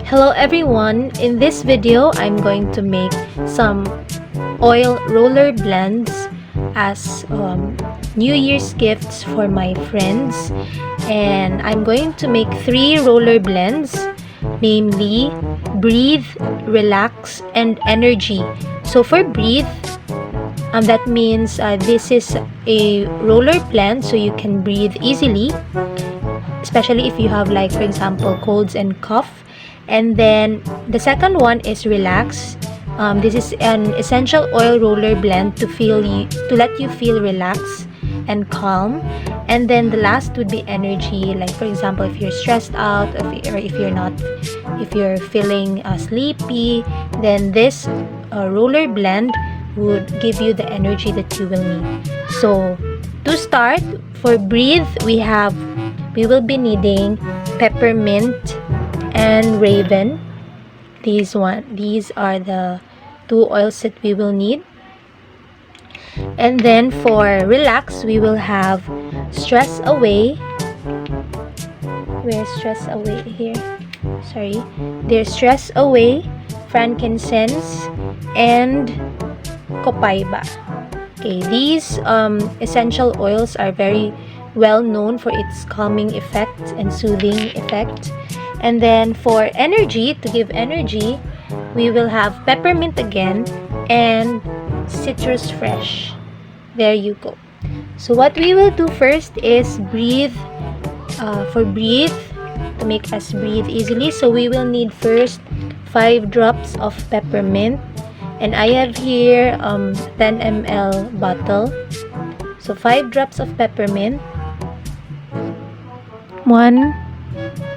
Hello everyone, in this video I'm going to make some oil roller blends as New Year's gifts for my friends, and I'm going to make 3 roller blends, namely Breathe, Relax, and Energy. So for Breathe, that means this is a roller blend so you can breathe easily, especially if you have, like, for example, colds and cough. And then the second one is Relax. This is an essential oil roller blend to let you feel relaxed and calm. And then the last would be Energy, like for example if you're stressed out, or if you're feeling sleepy, then this roller blend would give you the energy that you will need. So to start, for Breathe, we will be needing peppermint and raven. These are the 2 oils that we will need. And then for Relax, we will have Stress Away. Where's Stress Away? Here, sorry, there's Stress Away, frankincense, and copaiba. Okay, these essential oils are very well known for its calming effect and soothing effect. And then for Energy, to give energy, we will have peppermint again and citrus fresh. There you go. So what we will do first is Breathe. For Breathe, to make us breathe easily, so we will need first 5 drops of peppermint, and I have here 10 ml bottle. So 5 drops of peppermint. 1,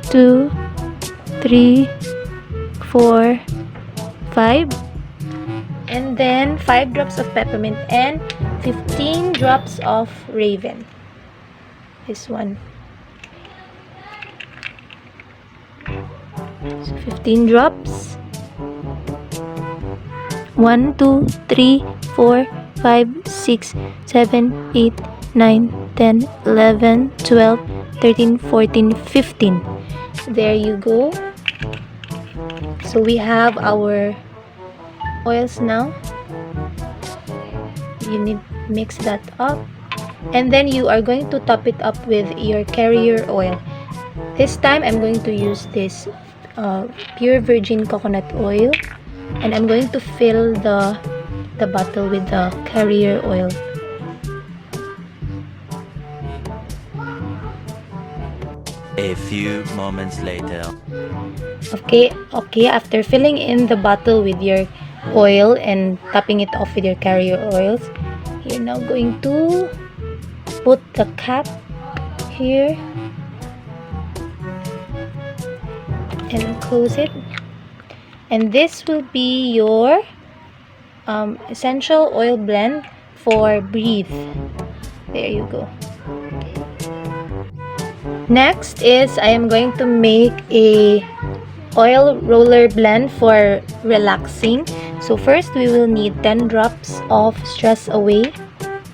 2, 3, 4, 5, and then 5 drops of peppermint and 15 drops of raven. This one. So 15 drops. 1, 2, 3, 4, 5, 6, 7, 8, 9, 10, 11, 12, 13, 14, 15. There you go. So we have our oils now. You need to mix that up, and then you are going to top it up with your carrier oil. This time I'm going to use this pure virgin coconut oil, and I'm going to fill the bottle with the carrier oil. A few moments later. Okay, after filling in the bottle with your oil and topping it off with your carrier oils, you're now going to put the cap here and close it, and this will be your essential oil blend for Breathe. There you go. Next is I am going to make a oil roller blend for Relaxing. So first we will need 10 drops of Stress Away.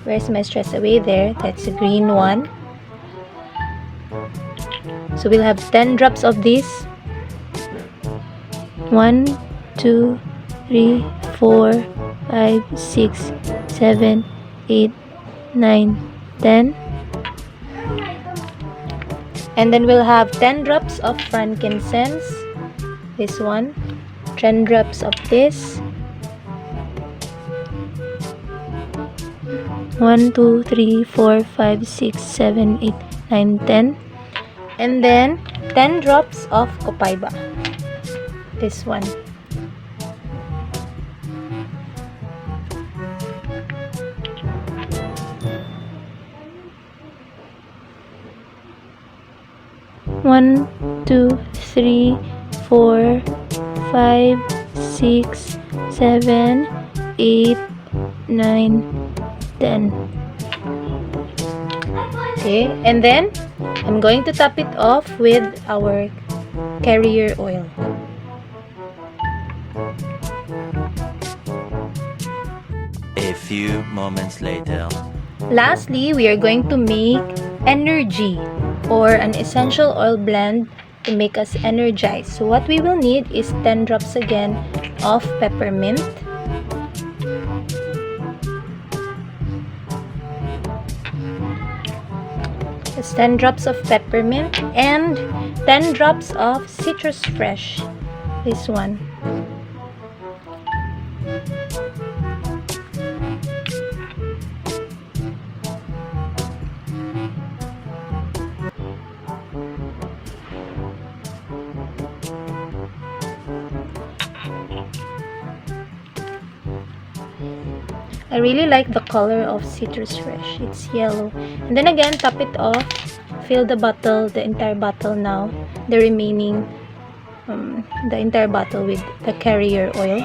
Where's my Stress Away? There, that's the green one. So we'll have 10 drops of this. 1, 2, 3, 4, 5, 6, 7, 8, 9, 10. And then we'll have 10 drops of frankincense. This one. 10 drops of this. 1, 2, 3, 4, 5, 6, 7, 8, 9, 10. And then 10 drops of copaiba. This one. One, 2, 3, 4, 5, 6, 7, 8, 9, 10. Okay, and then I'm going to top it off with our carrier oil. A few moments later. Lastly, we are going to make Energy, or an essential oil blend to make us energized. So what we will need is 10 drops again of peppermint. It's 10 drops of peppermint and 10 drops of citrus fresh. This one. I really like the color of citrus fresh. It's yellow. And then again, top it off. Fill the bottle, the entire bottle now. The remaining, the entire bottle with the carrier oil.